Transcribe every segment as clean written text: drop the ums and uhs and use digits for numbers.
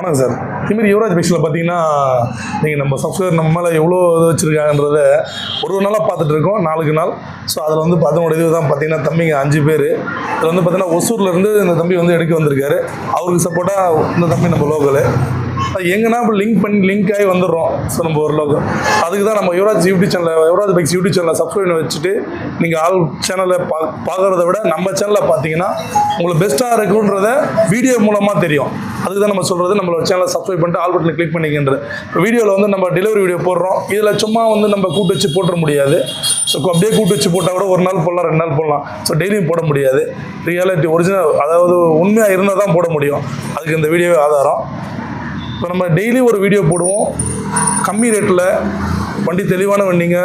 வணக்கம் சார். இதுமாரி யுவராஜ் பைக்ஸில் பார்த்தீங்கன்னா நீங்கள் நம்ம சப்ஸ்கிரைபர் நம்ம மேலே எவ்வளோ இது வச்சுருக்காங்கன்றத ஒரு நாளாக பார்த்துட்டு இருக்கோம், நாளுக்கு நாள். ஸோ அதில் வந்து அதனோட இது தான் பார்த்தீங்கன்னா தம்பிங்க 5 பேர். இதில் வந்து பார்த்தீங்கன்னா ஒசூர்லேருந்து இந்த தம்பி வந்து எடுக்க வந்திருக்காரு. அவருக்கு சப்போர்ட்டாக இந்த தம்பி நம்ம லோக்கலு எங்கன்னா இப்போ லிங்க் ஆகி வந்துடுறோம். ஸோ நம்ம ஒரு லோக்கல் அதுக்கு தான் நம்ம யுவராஜ் பைக்ஸ் யூடியூப் சேனலை சப்ஸ்கிரைப் பண்ணி வச்சுட்டு நீங்கள் ஆள் சேனலை பார்க்குறத விட நம்ம சேனலில் பார்த்தீங்கன்னா உங்களுக்கு பெஸ்ட்டாக இருக்குன்றத வீடியோ மூலமாக தெரியும். அதுக்கு தான் நம்ம சொல்கிறது, நம்மளோட சேனலை சப்ஸ்கிரைப் பண்ணிட்டு ஆல் பட்டனை கிளிக் பண்ணிக்கின்றது. இப்போ வீடியோவில் வந்து நம்ம டெலிவரி வீடியோ போடுறோம். இதில் சும்மா வந்து நம்ம கூட்டு வச்சு போட்டுற முடியாது. ஸோ அப்படியே கூட்டு வச்சு போட்டால் கூட ஒரு நாள் போடலாம், 2 நாள் போடலாம். ஸோ டெய்லியும் போட முடியாது. ரியாலிட்டி ஒரிஜினல், அதாவது உண்மையாக இருந்தால் தான் போட முடியும். அதுக்கு இந்த வீடியோவே ஆதாரம். இப்போ நம்ம டெய்லி ஒரு வீடியோ போடுவோம். கம்மி ரேட்டில் வண்டி, தெளிவான வண்டிங்க,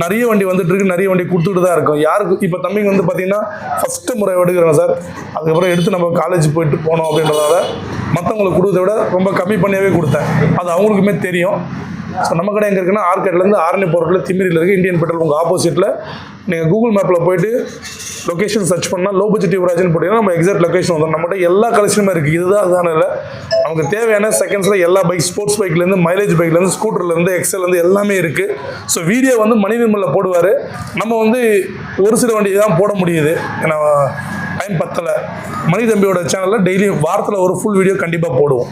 நிறைய வண்டி வந்துட்டுருக்கு, நிறைய வண்டி கொடுத்துட்டு தான் இருக்கும். யாருக்கு இப்போ தம்பிங்க வந்து பார்த்தீங்கன்னா ஃபஸ்ட்டு முறை எடுக்கிறோம் சார். அதுக்கப்புறம் எடுத்து நம்ம காலேஜ் போயிட்டு போனோம் அப்படின்றதால மற்றவங்களுக்கு கொடுத்தத விட ரொம்ப கம்மி பண்ணியாவே கொடுத்தேன். அது அவங்களுக்குமே தெரியும். ஸோ நம்ம கடை எங்கே இருக்குன்னா ஆர்கேட்லேருந்து ஆரணி போகிறதுல திமிரியில் இருக்குது, இந்தியன் பெட்ரோல் உங்கள் ஆப்போசிட்டில். நீங்கள் கூகுள் மேப்பில் போய்ட்டு லொக்கேஷன் சர்ச் பண்ணால் லோ பட்ஜெட் யுவராஜ்னு போட்டிங்கன்னா நம்ம எக்ஸாக்ட் லொக்கேஷன் வந்துடும். நம்மகிட்ட எல்லா கலெக்ஷனுமே இருக்குது. இதுதான் அதுதானே இல்லை, நமக்கு தேவையான செகண்ட்ஸில் எல்லா பைக், ஸ்போர்ட்ஸ் பைக்லேருந்து மைலேஜ் பைக்லேருந்து ஸ்கூட்டர்லேருந்து எக்ஸல்லேருந்து எல்லாமே இருக்குது. ஸோ வீடியோ வந்து மணிநிர்மலில் போடுவார். நம்ம வந்து ஒரு சில வண்டி தான் போட முடியுது, ஏன்னா டைம் பத்தலை. மணி தம்பியோட சேனலில் டெய்லி வாரத்தில் ஒரு ஃபுல் வீடியோ கண்டிப்பாக போடுவோம்.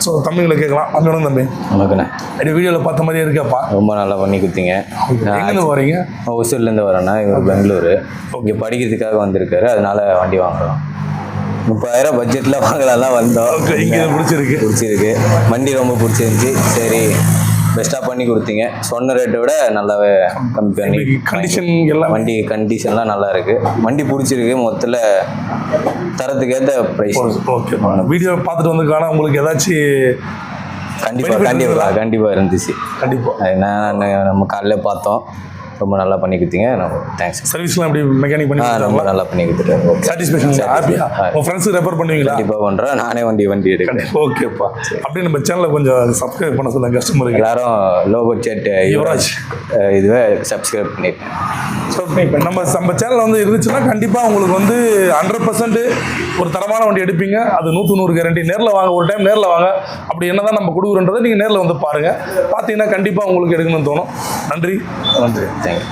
ஸோ தம்பிங்களை கேட்கலாம். வணக்கம் தம்பி. வணக்கண்ணே. அப்படி வீடியோவில் பார்த்த மாதிரியே இருக்காப்பா. ரொம்ப நல்லா பண்ணி கொடுத்தீங்க. எங்கேருந்து வரீங்க? ஒசூர்லேருந்து வரேன்னா, இவர் பெங்களூரு. இங்கே படிக்கிறதுக்காக வந்திருக்காரு, அதனால வண்டி வாங்குறோம். 30,000 பட்ஜெட்டில் வாங்கலாம் வந்தோம். இங்கே பிடிச்சிருக்கு. வண்டி ரொம்ப பிடிச்சிருந்துச்சி. சரி, பெஸ்ட்டாக பண்ணி கொடுத்தீங்க. சொன்ன ரேட்டை விட நல்லாவே கம்மி பண்ணி, கண்டிஷன் எல்லாம், வண்டி கண்டிஷன்லாம் நல்லா இருக்குது. வண்டி பிடிச்சிருக்கு. மொத்தத்தில் தரத்துக்கு ஏற்ற ப்ரைஸ். ஓகே, வீடியோ பார்த்துட்டு வந்துருக்கானா உங்களுக்கு ஏதாச்சும்? கண்டிப்பாக இருந்துச்சு. கண்டிப்பாக நம்ம காலையில் பார்த்தோம். ரொம்ப நல்லா பண்ணி கொடுத்தீங்க. தேங்க்ஸ். சர்வீஸ்லாம் எப்படி மெக்கானிக் பண்ணி ரொம்ப நல்லா பண்ணி கொடுத்துட்டேன். சாட்டிஸ்ஃபேக்ஷன் ஹாப்பியா? உங்கள் ஃப்ரெண்ட்ஸுக்கு ரெஃபர் பண்ணுவீங்களா? கண்டிப்பாக பண்ணுறேன். நானே வண்டி எடுக்கிறேன். ஓகேப்பா. அப்படியே நம்ம சேனலை கொஞ்சம் சப்ஸ்கிரைப் பண்ண சொல்லுங்கள் கஸ்டமருக்கு. எல்லாரும் லோ பட்ஜெட் யுவராஜ் இதுவே சப்ஸ்கிரைப் பண்ணிட்டேன். ஸோ இப்போ நம்ம சேனலில் வந்து இருந்துச்சுன்னா கண்டிப்பாக உங்களுக்கு வந்து 100% ஒரு தரமான வண்டி எடுப்பீங்க. அது 100 கேரண்டி. நேரில் வாங்க, ஒரு டைம் நேரில் வாங்க. அப்படி என்ன தான் நம்ம கொடுக்குறோன்றதை நீங்கள் நேரில் வந்து பாருங்கள். பார்த்தீங்கன்னா கண்டிப்பாக உங்களுக்கு எடுக்கணும்னு தோணும். நன்றி. தேங்க்யூ.